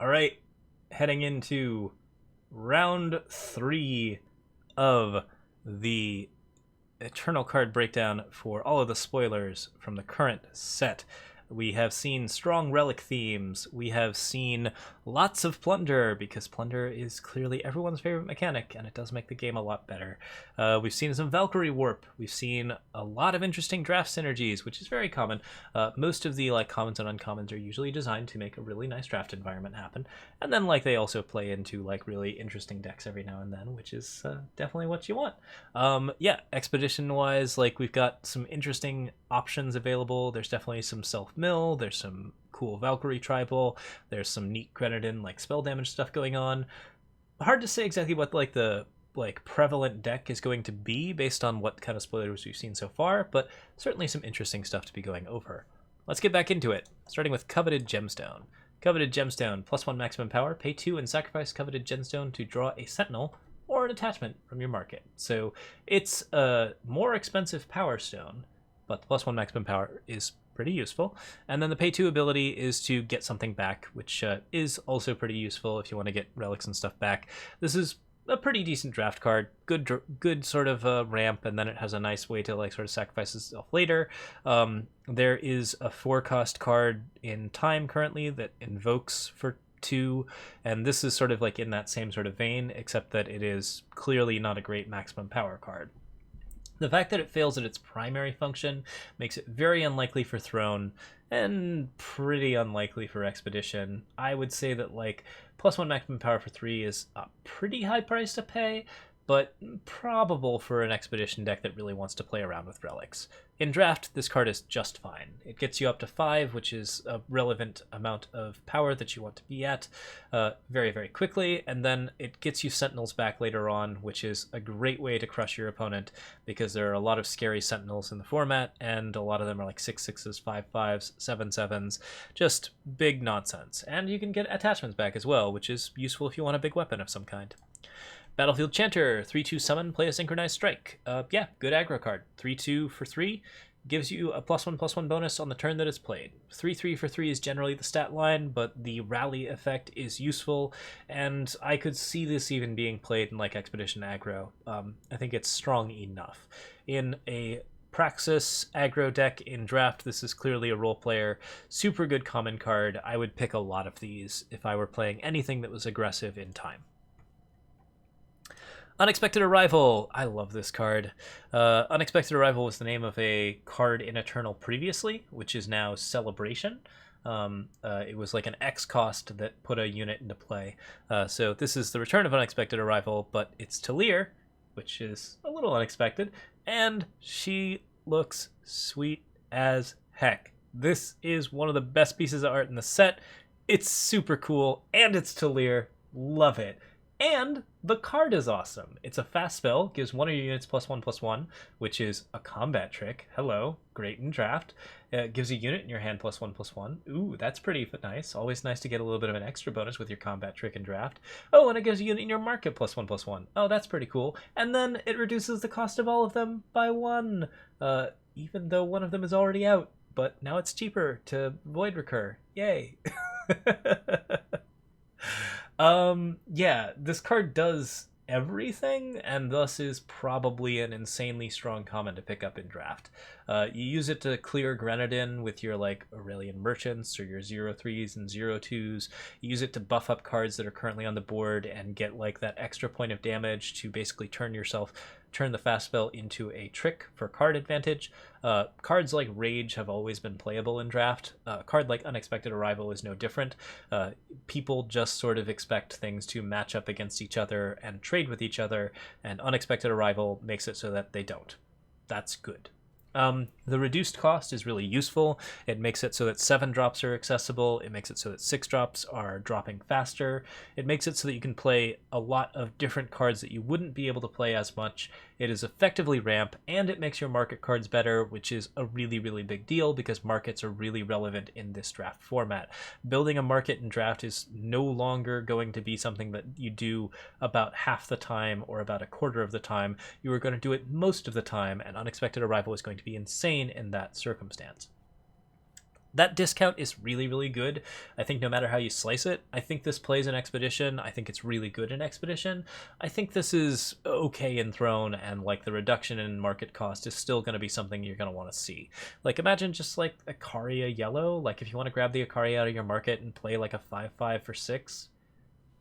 All right, heading into round 3 of the Eternal card breakdown for all of the spoilers from the current set. We have seen strong relic themes. We have seen lots of plunder, because plunder is clearly everyone's favorite mechanic, and it does make the game a lot better. We've seen some Valkyrie warp. We've seen a lot of interesting draft synergies, which is very common. Most of the commons and uncommons are usually designed to make a really nice draft environment happen, and then they also play into really interesting decks every now and then, which is definitely what you want. Yeah, expedition wise, we've got some interesting options available. There's definitely some self-mill, there's some cool Valkyrie tribal, there's some neat Grenadin spell damage stuff going on. Hard to say exactly what the prevalent deck is going to be based on what kind of spoilers we've seen so far, but certainly some interesting stuff to be going over. Let's get back into it, starting with Coveted Gemstone. Coveted Gemstone, +1 maximum power, pay 2 and sacrifice Coveted Gemstone to draw a sentinel or an attachment from your market. So it's a more expensive power stone, but the +1 maximum power is pretty useful. And then the pay 2 ability is to get something back, which is also pretty useful if you want to get relics and stuff back. This is a pretty decent draft card, good sort of ramp, and then it has a nice way to sort of sacrifice itself later. There is a 4-cost card in time currently that invokes for 2, and this is sort of in that same sort of vein, except that it is clearly not a great maximum power card. The fact that it fails at its primary function makes it very unlikely for Throne and pretty unlikely for Expedition. I would say that +1 maximum power for 3 is a pretty high price to pay, but probable for an Expedition deck that really wants to play around with relics. In draft, this card is just fine. It gets you up to 5, which is a relevant amount of power that you want to be at very, very quickly, and then it gets you Sentinels back later on, which is a great way to crush your opponent, because there are a lot of scary Sentinels in the format, and a lot of them are 6/6s, 5/5s, 7/7s, just big nonsense. And you can get attachments back as well, which is useful if you want a big weapon of some kind. Battlefield Chanter, 3/2 summon, play a synchronized strike. Yeah, good aggro card. 3/2 for 3 gives you a +1/+1 bonus on the turn that it's played. 3/3 for 3 is generally the stat line, but the rally effect is useful, and I could see this even being played in Expedition aggro. I think it's strong enough. In a Praxis aggro deck in draft, this is clearly a role player. Super good common card. I would pick a lot of these if I were playing anything that was aggressive in time. Unexpected Arrival. I love this card. Unexpected Arrival was the name of a card in Eternal previously, which is now Celebration. It was an X cost that put a unit into play. So this is the return of Unexpected Arrival, but it's Talir, which is a little unexpected, and she looks sweet as heck. This is one of the best pieces of art in the set. It's super cool, and it's Talir. Love it. And the card is awesome. It's a fast spell, gives one of your units +1/+1, which is a combat trick. Hello, great in draft. Gives a unit in your hand +1/+1. Ooh, that's pretty nice. Always nice to get a little bit of an extra bonus with your combat trick in draft. Oh, and it gives a unit in your market +1/+1. Oh, that's pretty cool. And then it reduces the cost of all of them by 1, even though one of them is already out. But now it's cheaper to void recur. Yay. Yeah, this card does everything, and thus is probably an insanely strong common to pick up in draft. You use it to clear Grenadin with your Aurelian Merchants or your 0/3s and 0/2s. You use it to buff up cards that are currently on the board and get that extra point of damage to basically turn the fast spell into a trick for card advantage. Cards like Rage have always been playable in draft. A card like Unexpected Arrival is no different. People just sort of expect things to match up against each other and trade with each other, and Unexpected Arrival makes it so that they don't. That's good. The reduced cost is really useful. It makes it so that 7 drops are accessible. It makes it so that 6 drops are dropping faster. It makes it so that you can play a lot of different cards that you wouldn't be able to play as much. It is effectively ramp, and it makes your market cards better, which is a really, really big deal because markets are really relevant in this draft format. Building a market in draft is no longer going to be something that you do about half the time or about a quarter of the time. You are going to do it most of the time, and Unexpected Arrival is going to be insane in that circumstance. That discount is really, really good. I think no matter how you slice it, I think this plays in Expedition. I think it's really good in Expedition. I think this is okay in Throne, and like the reduction in market cost is still going to be something you're going to want to see. Like imagine just like Ikaria yellow. Like if you want to grab the Ikaria out of your market and play like a 5/5 for 6,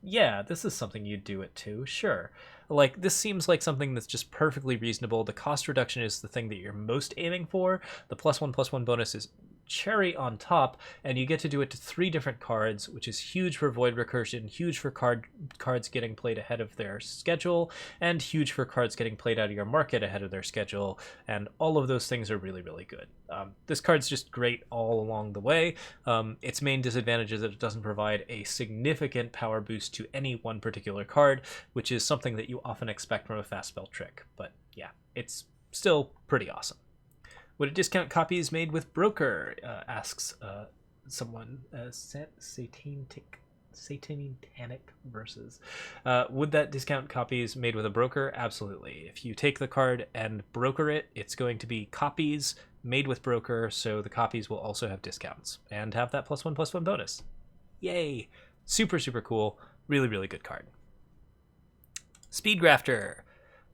yeah, this is something you'd do it too, sure. Like this seems like something that's just perfectly reasonable. The cost reduction is the thing that you're most aiming for. The +1/+1 bonus is cherry on top, and you get to do it to 3 different cards, which is huge for void recursion, huge for cards getting played ahead of their schedule, and huge for cards getting played out of your market ahead of their schedule, and all of those things are really, really good. This card's just great all along the way. Its main disadvantage is that it doesn't provide a significant power boost to any one particular card, which is something that you often expect from a fast spell trick, but yeah, it's still pretty awesome. Would a discount copies made with broker? Asks someone. Satanic versus. Would that discount copies made with a broker? Absolutely. If you take the card and broker it, it's going to be copies made with broker, so the copies will also have discounts and have that +1/+1 bonus. Yay! Super, super cool. Really, really good card. Speed Grafter.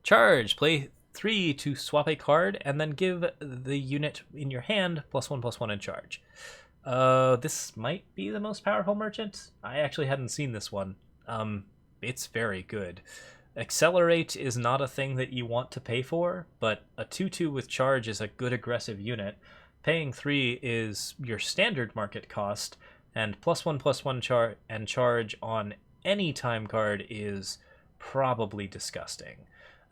Charge. Play 3 to swap a card, and then give the unit in your hand +1/+1 in charge. This might be the most powerful merchant. I actually hadn't seen this one. It's very good. Accelerate is not a thing that you want to pay for, but a 2/2 with charge is a good aggressive unit. Paying 3 is your standard market cost, and +1/+1 charge on any time card is probably disgusting.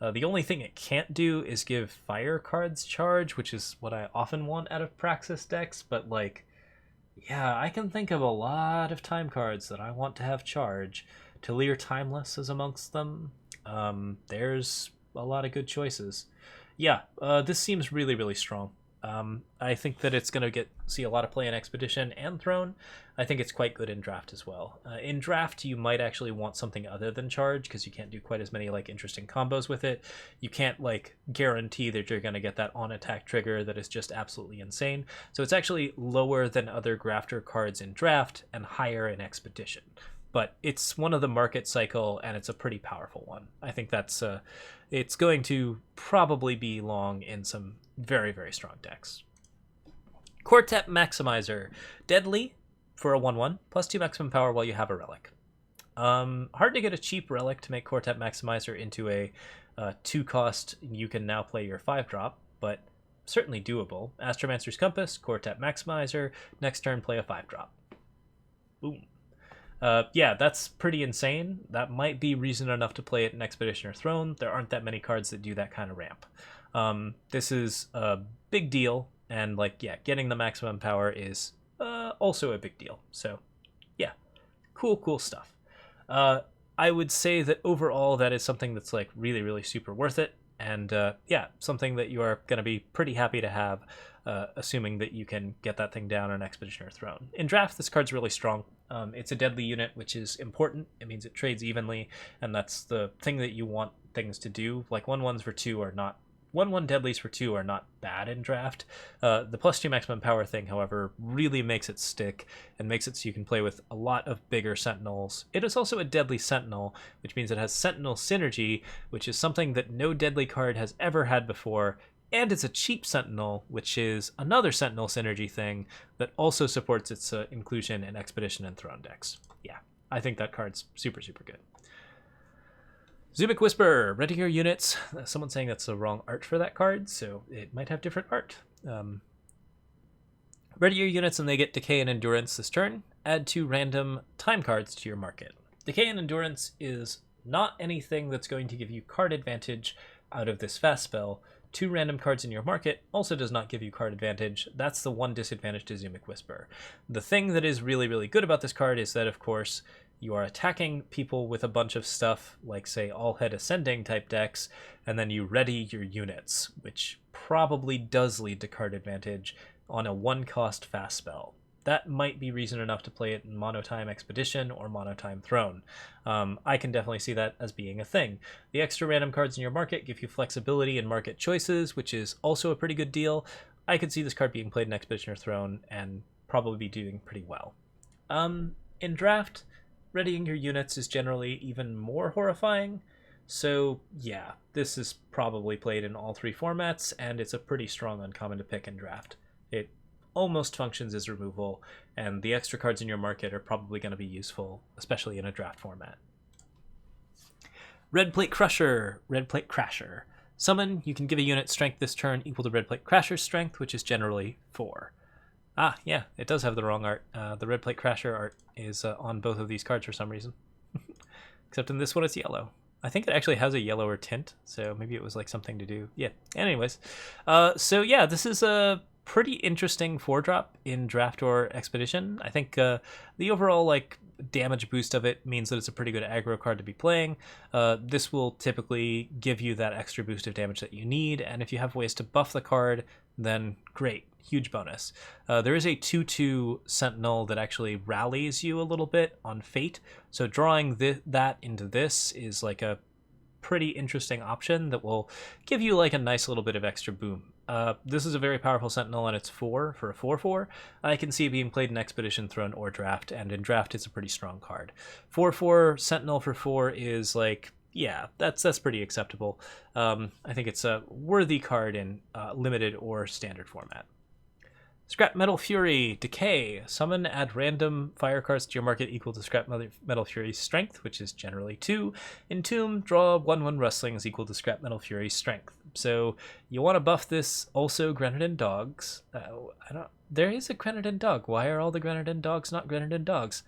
The only thing it can't do is give fire cards charge, which is what I often want out of Praxis decks, but like, yeah, I can think of a lot of time cards that I want to have charge. Talir Timeless is amongst them. There's a lot of good choices. Yeah, this seems really, really strong. I think that it's going to see a lot of play in Expedition and Throne. I think it's quite good in Draft as well. In Draft, you might actually want something other than charge, because you can't do quite as many like interesting combos with it. You can't like guarantee that you're going to get that on attack trigger that is just absolutely insane. So it's actually lower than other grafter cards in Draft and higher in Expedition. But it's one of the market cycle, and it's a pretty powerful one. I think that's it's going to probably be long in some very, very strong decks. Quartet Maximizer. Deadly for a 1/1, +2 maximum power while you have a relic. Hard to get a cheap relic to make Quartet Maximizer into a 2-cost, you can now play your 5-drop, but certainly doable. Astromancer's Compass, Quartet Maximizer, next turn play a 5-drop. Boom. Yeah, that's pretty insane. That might be reason enough to play it in Expedition or Throne. There aren't that many cards that do that kind of ramp. This is a big deal, and like, yeah, getting the maximum power is also a big deal. So yeah, cool stuff. I would say that overall that is something that's like really, really super worth it, and yeah, something that you are going to be pretty happy to have, assuming that you can get that thing down on Expedition or Throne. In Draft, this card's really strong. It's a deadly unit, which is important. It means it trades evenly, and that's the thing that you want things to do. Like 1/1s for 2 are not 1/1 deadlies for 2 are not bad in Draft. The +2 maximum power thing, however, really makes it stick and makes it so you can play with a lot of bigger sentinels. It is also a deadly sentinel, which means it has sentinel synergy, which is something that no deadly card has ever had before. And it's a cheap sentinel, which is another sentinel synergy thing that also supports its inclusion in Expedition and Throne decks. Yeah, I think that card's super, super good. Zumic Whisper, ready your units. Someone's saying that's the wrong art for that card, so it might have different art. Ready your units and they get Decay and Endurance this turn. Add 2 random time cards to your market. Decay and Endurance is not anything that's going to give you card advantage out of this fast spell. 2 random cards in your market also does not give you card advantage. That's the one disadvantage to Zumic Whisper. The thing that is really, really good about this card is that, of course, you are attacking people with a bunch of stuff, like, say, All Head Ascending type decks, and then you ready your units, which probably does lead to card advantage on a 1-cost fast spell. That might be reason enough to play it in Monotime Expedition or Monotime Throne. I can definitely see that as being a thing. The extra random cards in your market give you flexibility in market choices, which is also a pretty good deal. I could see this card being played in Expedition or Throne, and probably be doing pretty well. In draft, readying your units is generally even more horrifying. So yeah, this is probably played in all three formats, and it's a pretty strong uncommon to pick in draft. It almost functions as removal, and the extra cards in your market are probably going to be useful, especially in a draft format. Red Plate Crusher, Red Plate Crasher. Summon, you can give a unit strength this turn equal to Red Plate Crasher's strength, which is generally 4. Ah, yeah, it does have the wrong art. The Red Plate Crasher art is on both of these cards for some reason. Except in this one it's yellow. I think it actually has a yellower tint, so maybe it was like something to do. Yeah, anyways. So yeah, this is a pretty interesting 4-drop in draft or expedition. I think the overall like damage boost of it means that it's a pretty good aggro card to be playing. This will typically give you that extra boost of damage that you need, and if you have ways to buff the card, then great, huge bonus. There is a 2/2 sentinel that actually rallies you a little bit on fate, so drawing that into this is like a pretty interesting option that will give you like a nice little bit of extra boom. This is a very powerful sentinel, and it's 4 for a 4/4. I can see it being played in expedition, throne, or draft, and in draft it's a pretty strong card. 4/4 sentinel for 4 is like, yeah, that's pretty acceptable. I think it's a worthy card in limited or standard format. Scrap Metal Fury, Decay. Summon, add random fire cards to your market equal to Scrap Metal Fury's strength, which is generally 2. Entomb, draw 1/1 Rustlings equal to Scrap Metal Fury's strength. So you want to buff this also Grenadin Dogs. There is a Grenadin Dog. Why are all the Grenadin Dogs not Grenadin Dogs?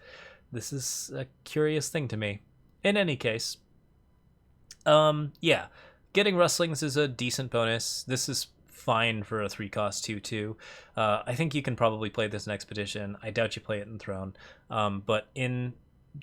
This is a curious thing to me. In any case, yeah, getting Rustlings is a decent bonus. This is fine for a 3-cost 2/2. I think you can probably play this in Expedition. I doubt you play it in Throne. But in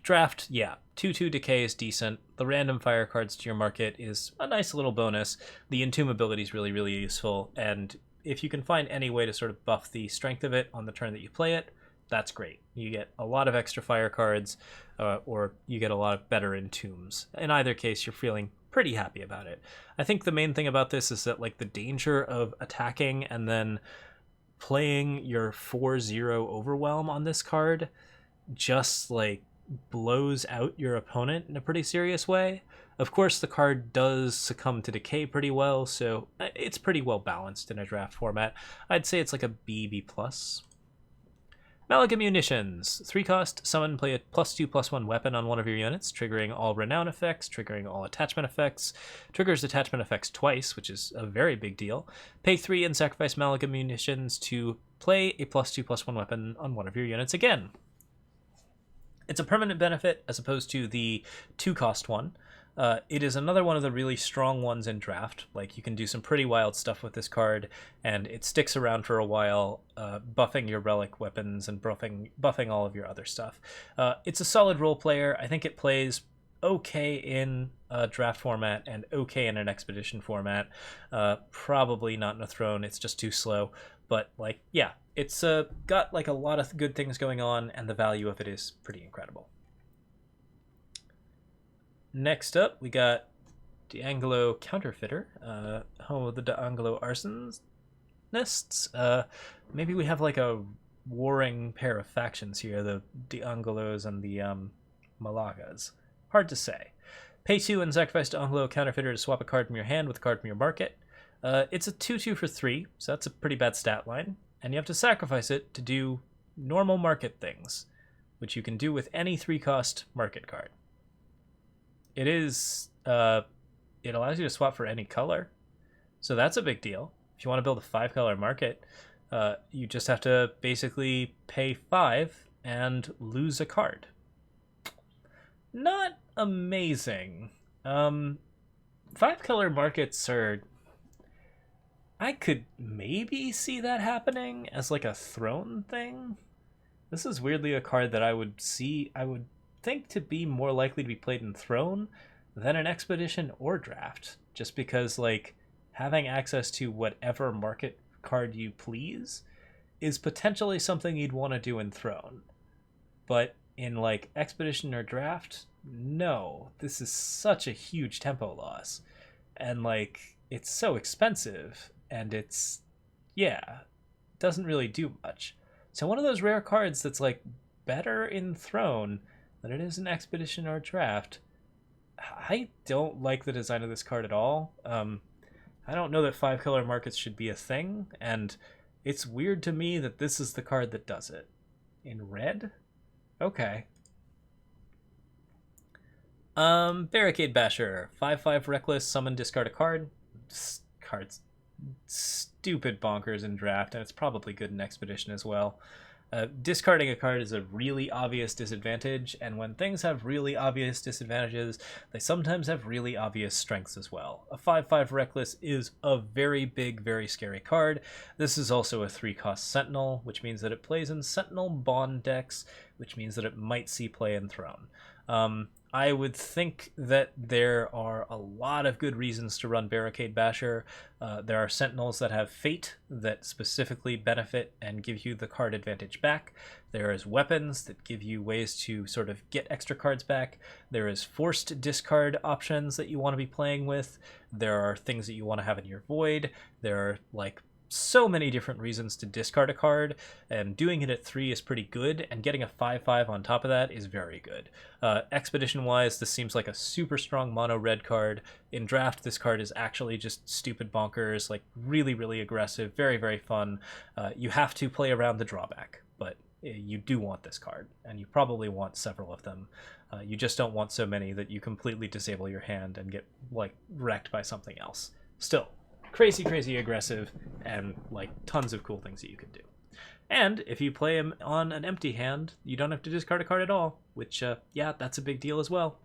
draft, yeah, 2/2 Decay is decent. The random fire cards to your market is a nice little bonus. The Entomb ability is really, really useful. And if you can find any way to sort of buff the strength of it on the turn that you play it, that's great. You get a lot of extra fire cards, or you get a lot of better Entombs. In either case, you're feeling pretty happy about it. I think the main thing about this is that like the danger of attacking and then playing your 4/0 Overwhelm on this card just like blows out your opponent in a pretty serious way. Of course, the card does succumb to decay pretty well, so it's pretty well balanced in a draft format. I'd say it's like a B+. Malaga Munitions. 3-cost, summon, play a +2/+1 weapon on one of your units, triggering all renown effects, triggering all attachment effects, triggers attachment effects twice, which is a very big deal. Pay 3 and sacrifice Malaga Munitions to play a +2/+1 weapon on one of your units again. It's a permanent benefit as opposed to the 2-cost one. It is another one of the really strong ones in draft. Like, you can do some pretty wild stuff with this card, and it sticks around for a while, buffing your relic weapons and buffing all of your other stuff. It's a solid role player. I think it plays okay in a draft format and okay in an expedition format. Probably not in a throne. It's just too slow. But, like, yeah, it's got like a lot of good things going on, and the value of it is pretty incredible. Next up, we got the Anglo Counterfeiter, home of the Anglo Arsonists. Maybe we have like a warring pair of factions here, the Anglos and the Malagas. Hard to say. Pay 2 and sacrifice to Anglo Counterfeiter to swap a card from your hand with a card from your market. It's a 2/2 for 3, so that's a pretty bad stat line. And you have to sacrifice it to do normal market things, which you can do with any 3-cost market card. It is, it allows you to swap for any color, so that's a big deal. If you want to build a 5-color market, you just have to basically pay 5 and lose a card. Not amazing. 5-color markets are... I could maybe see that happening as like a throne thing. This is weirdly a card that I would think to be more likely to be played in throne than an expedition or draft, just because like having access to whatever market card you please is potentially something you'd want to do in throne. But in like expedition or draft, no, this is such a huge tempo loss, and like it's so expensive, and it's, yeah, doesn't really do much. So one of those rare cards that's like better in Throne than it is in Expedition or Draft. I don't like the design of this card at all. I don't know that 5-color markets should be a thing, and it's weird to me that this is the card that does it. In red? Okay. Barricade Basher. 5/5 Reckless, summon, discard a card. This card's stupid bonkers in Draft, and it's probably good in Expedition as well. Discarding a card is a really obvious disadvantage, and when things have really obvious disadvantages, they sometimes have really obvious strengths as well. A 5/5 Reckless is a very big, very scary card. This is also a 3-cost Sentinel, which means that it plays in Sentinel Bond decks, which means that it might see play in Throne. I would think that there are a lot of good reasons to run Barricade Basher. There are Sentinels that have Fate that specifically benefit and give you the card advantage back. There is weapons that give you ways to sort of get extra cards back. There is forced discard options that you want to be playing with. There are things that you want to have in your void. There are like so many different reasons to discard a card, and doing it at 3 is pretty good, and getting a 5/5 on top of that is very good. Expedition wise, this seems like a super strong mono red card. In Draft, this card is actually just stupid bonkers, like really, really aggressive, very, very fun. You have to play around the drawback, but you do want this card, and you probably want several of them. You just don't want so many that you completely disable your hand and get like wrecked by something else. Still, crazy aggressive, and like tons of cool things that you can do. And if you play him on an empty hand, you don't have to discard a card at all, which yeah, that's a big deal as well.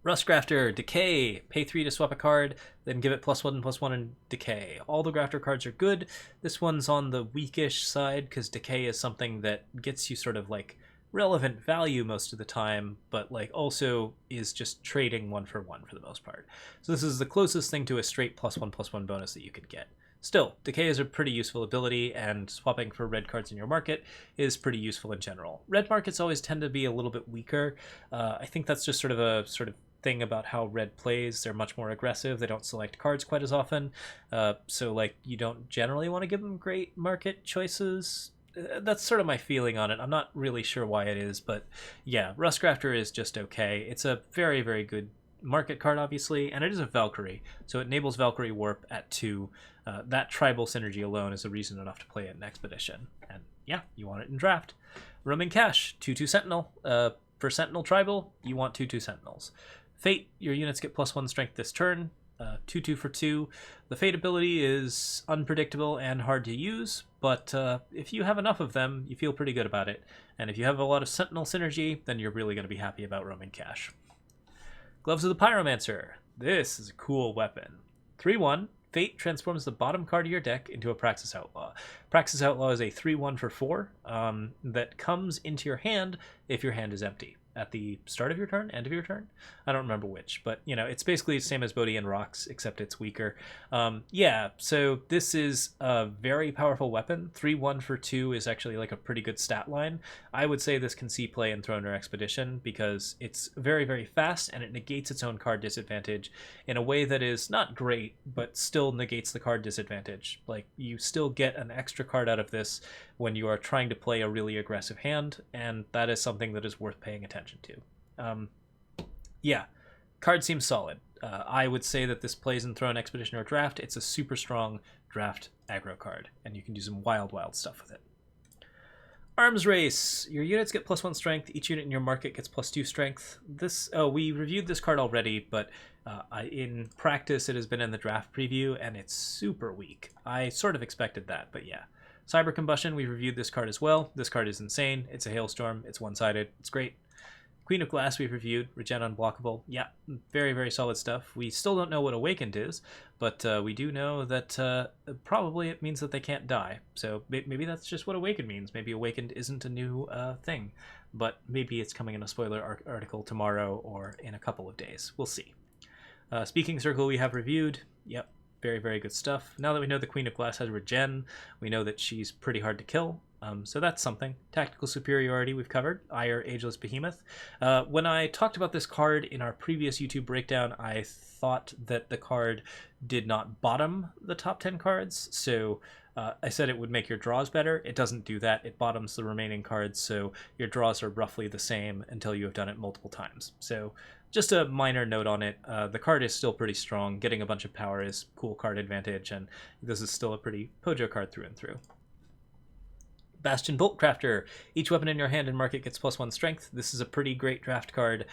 Rust Grafter, Decay, pay 3 to swap a card, then give it +1/+1 and Decay. All the Grafter cards are good. This one's on the weakish side because Decay is something that gets you sort of like relevant value most of the time, but like also is just trading 1-for-1 for the most part. So this is the closest thing to a straight +1/+1 bonus that you could get. Still, Decay is a pretty useful ability, and swapping for red cards in your market is pretty useful in general. Red markets always tend to be a little bit weaker. I think that's just sort of thing about how red plays. They're much more aggressive. They don't select cards quite as often. So like you don't generally want to give them great market choices. That's sort of my feeling on it. I'm not really sure why it is, but yeah, Rust Grafter is just okay. It's a very, very good market card, obviously, and it is a Valkyrie, so it enables Valkyrie Warp at 2. That tribal synergy alone is a reason enough to play it in Expedition, and yeah, you want it in Draft. Roaming Cache, 2/2 Sentinel. For Sentinel Tribal, you want 2/2 Sentinels. Fate, your units get +1 strength this turn. 2/2 for 2. The Fate ability is unpredictable and hard to use, but if you have enough of them, you feel pretty good about it. And if you have a lot of Sentinel synergy, then you're really going to be happy about Roaming Cache. Gloves of the Pyromancer. This is a cool weapon. 3/1. Fate transforms the bottom card of your deck into a Praxis Outlaw. Praxis Outlaw is a 3/1 for 4 that comes into your hand if your hand is empty. At the start of your turn, end of your turn, I don't remember which, but you know, it's basically the same as Bodian Rocks, except it's weaker. Yeah, so this is a very powerful weapon. 3/1 for 2 is actually like a pretty good stat line. I would say this can see play in Throne or Expedition because it's very, very fast and it negates its own card disadvantage in a way that is not great, but still negates the card disadvantage. Like, you still get an extra card out of this when you are trying to play a really aggressive hand, and that is something that is worth paying attention to. Yeah, card seems solid. I would say that this plays in Throne, Expedition, or Draft. It's a super strong Draft aggro card, and you can do some wild stuff with it. Arms Race. Your units get +1 strength. Each unit in your market gets +2 strength. We reviewed this card already, but in practice it has been in the Draft preview, and it's super weak. I sort of expected that, but yeah. Combustion, we reviewed this card as well. This card is insane. It's a hailstorm. It's one-sided. It's great. Queen of Glass we've reviewed. Regen Unblockable. Yeah, very, very solid stuff. We still don't know what Awakened is, but we do know that probably it means that they can't die. So maybe that's just what Awakened means. Maybe Awakened isn't a new thing, but maybe it's coming in a spoiler article tomorrow or in a couple of days. We'll see. Speaking Circle we have reviewed. Yep. Very, very good stuff. Now that we know the Queen of Glass has regen, we know that she's pretty hard to kill. So that's something. Tactical superiority we've covered. Ire, Ageless Behemoth. When I talked about this card in our previous YouTube breakdown, I thought that the card did not bottom the top 10 cards. So I said it would make your draws better. It doesn't do that. It bottoms the remaining cards, so your draws are roughly the same until you have done it multiple times. So just a minor note on it. The card is still pretty strong. Getting a bunch of power is cool card advantage, and this is still a pretty Pojo card through and through. Bastion Bolt Crafter. Each weapon in your hand and market gets +1 strength. This is a pretty great draft card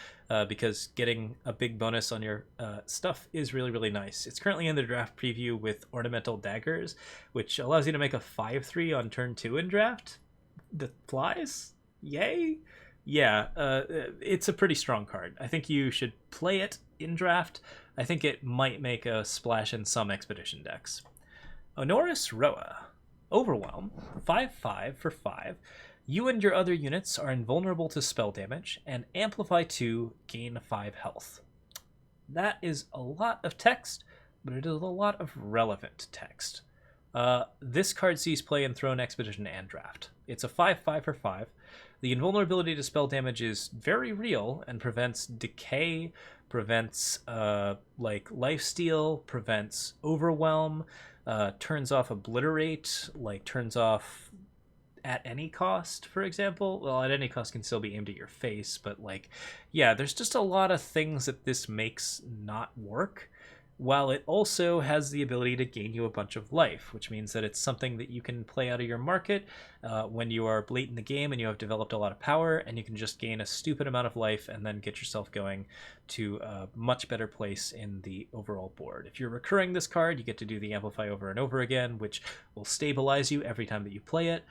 because getting a big bonus on your stuff is really, really nice. It's currently in the draft preview with Ornamental Daggers, which allows you to make a 5/3 on turn 2 in draft. That flies? Yay! Yeah, it's a pretty strong card. I think you should play it in draft. I think it might make a splash in some expedition decks. Onoris Ro Overwhelm, 5/5 for 5. You and your other units are invulnerable to spell damage, and amplify 2, gain 5 health. That is a lot of text, but it is a lot of relevant text. This card sees play in Throne, Expedition, and Draft. It's a 5/5 for 5. The invulnerability to spell damage is very real and prevents decay, prevents lifesteal, prevents overwhelm, turns off obliterate, like turns off at any cost, for example. Well, at any cost can still be aimed at your face, but like, yeah, there's just a lot of things that this makes not work, while it also has the ability to gain you a bunch of life, which means that it's something that you can play out of your market when you are late in the game and you have developed a lot of power, and you can just gain a stupid amount of life and then get yourself going to a much better place in the overall board. If you're recurring this card, you get to do the Amplify over and over again, which will stabilize you every time that you play it.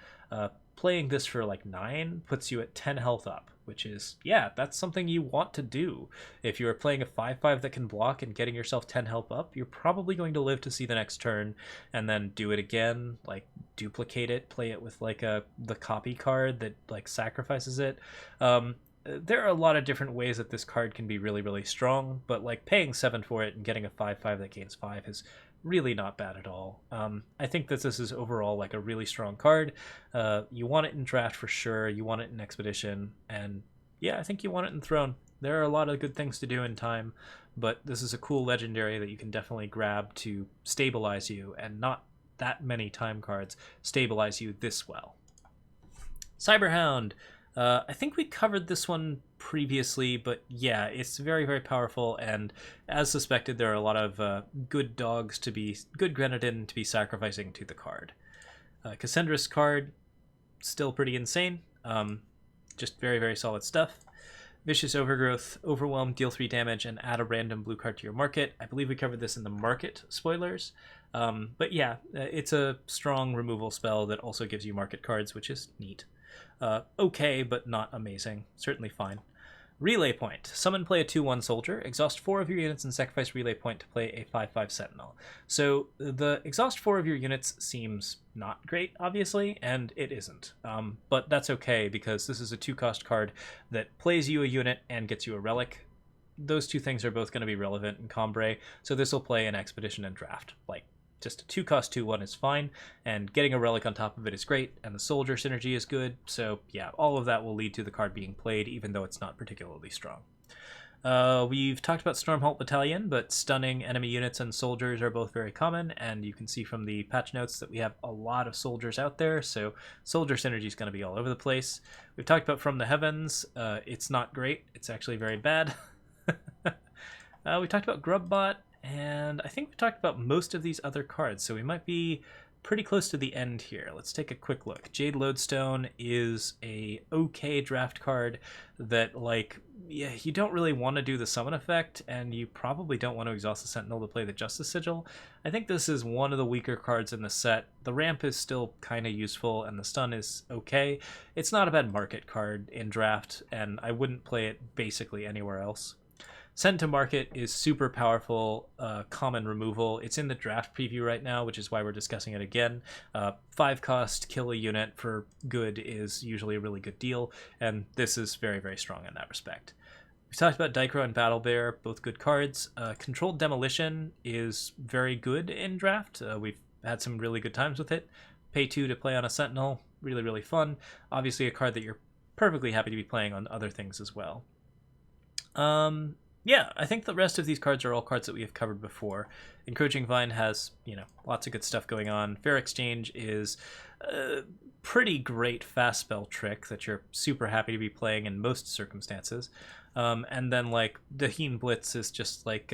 Playing this for like 9 puts you at 10 health up, which is, yeah, that's something you want to do. If you are playing a 5/5 that can block and getting yourself 10 health up, you're probably going to live to see the next turn and then do it again, like duplicate it, play it with like the copy card that like sacrifices it. There are a lot of different ways that this card can be really, really strong, but like paying 7 for it and getting a 5/5 that gains 5 is really not bad at all. I think that this is overall like a really strong card. You want it in draft for sure. You want it in expedition, and yeah, I think you want it in Throne. There are a lot of good things to do in time, but this is a cool legendary that you can definitely grab to stabilize you, and not that many time cards stabilize you this well. Cyberhound. I think we covered this one previously, but yeah, it's very, very powerful, and as suspected, there are a lot of good dogs to be, good Grenadin to be sacrificing to the card. Cassandra's card, still pretty insane, just very, very solid stuff. Vicious Overgrowth, Overwhelm, deal 3 damage, and add a random blue card to your market. I believe we covered this in the market spoilers. But yeah, it's a strong removal spell that also gives you market cards, which is neat. Okay, but not amazing. Certainly fine. Relay Point. Summon, play a 2/1 soldier. Exhaust 4 of your units and sacrifice Relay Point to play a 5/5 sentinel. So the exhaust 4 of your units seems not great, obviously, and it isn't. But that's okay, because this is a 2-cost card that plays you a unit and gets you a relic. Those two things are both going to be relevant in Combray, so this will play in Expedition and Draft. Like, just a 2-cost 2/1 is fine, and getting a relic on top of it is great, and the soldier synergy is good, so yeah, all of that will lead to the card being played, even though it's not particularly strong. We've talked about Stormhalt Battalion, but stunning enemy units and soldiers are both very common, and you can see from the patch notes that we have a lot of soldiers out there, so soldier synergy is going to be all over the place. We've talked about From the Heavens. It's not great. It's actually very bad. We talked about Grubbot, and I think we talked about most of these other cards, so we might be pretty close to the end here. Let's take a quick look. Jade Lodestone is a okay draft card that, like, yeah, you don't really want to do the summon effect, and you probably don't want to exhaust the Sentinel to play the Justice Sigil. I think this is one of the weaker cards in the set. The ramp is still kind of useful, and the stun is okay. It's not a bad market card in draft, and I wouldn't play it basically anywhere else. Send to Market is super powerful, common removal. It's in the draft preview right now, which is why we're discussing it again. 5-cost, kill a unit for good is usually a really good deal, and this is very, very strong in that respect. We talked about Dicro and Battle Bear, both good cards. Controlled Demolition is very good in draft. We've had some really good times with it. Pay 2 to play on a Sentinel, really, really fun. Obviously a card that you're perfectly happy to be playing on other things as well. Yeah, I think the rest of these cards are all cards that we have covered before. Encroaching Vine has, lots of good stuff going on. Fair Exchange is a pretty great fast spell trick that you're super happy to be playing in most circumstances. And then, like, Daheen Blitz is just, like,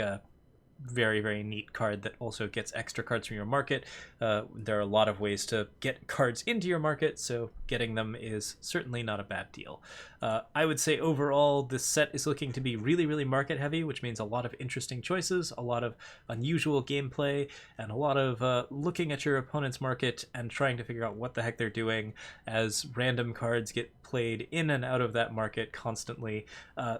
very, very neat card that also gets extra cards from your market. There are a lot of ways to get cards into your market, so getting them is certainly not a bad deal. I would say overall this set is looking to be really, really market heavy, which means a lot of interesting choices, a lot of unusual gameplay, and a lot of looking at your opponent's market and trying to figure out what the heck they're doing as random cards get played in and out of that market constantly.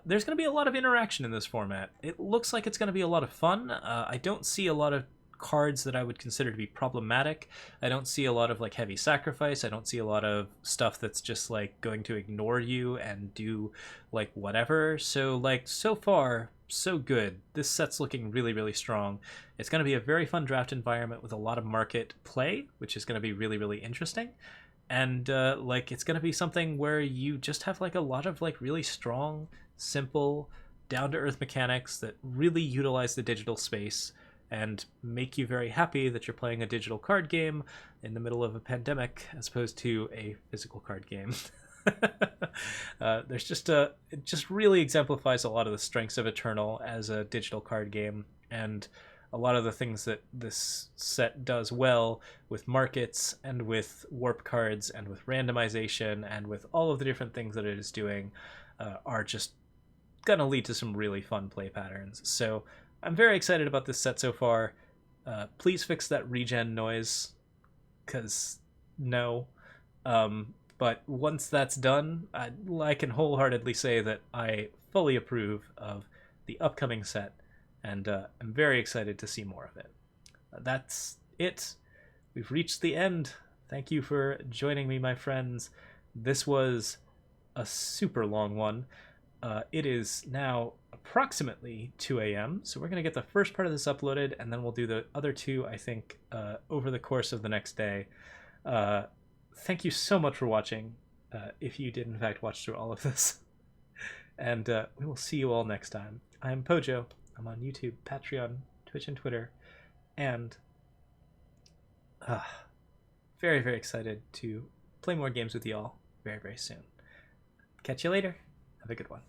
There's going to be a lot of interaction in this format. It looks like it's going to be a lot of fun. I don't see a lot of cards that I would consider to be problematic. I don't see a lot of like heavy sacrifice. I don't see a lot of stuff that's just like going to ignore you and do like whatever. So like so far so good. This set's looking really, really strong. It's going to be a very fun draft environment with a lot of market play, which is going to be really, really interesting. And like it's going to be something where you just have like a lot of like really strong, simple, down-to-earth mechanics that really utilize the digital space and make you very happy that you're playing a digital card game in the middle of a pandemic as opposed to a physical card game. There's just it just really exemplifies a lot of the strengths of Eternal as a digital card game, and a lot of the things that this set does well with markets and with warp cards and with randomization and with all of the different things that it is doing are just gonna lead to some really fun play patterns. So I'm very excited about this set so far. Please fix that regen noise, because no. But once that's done, I can wholeheartedly say that I fully approve of the upcoming set, and I'm very excited to see more of it. That's it. We've reached the end. Thank you for joining me, my friends. This was a super long one. It is now approximately 2 a.m., so we're going to get the first part of this uploaded, and then we'll do the other two, I think, over the course of the next day. Thank you so much for watching, if you did in fact watch through all of this. And we will see you all next time. I'm Pojo. I'm on YouTube, Patreon, Twitch, and Twitter. And very, very excited to play more games with y'all very, very soon. Catch you later. Have a good one.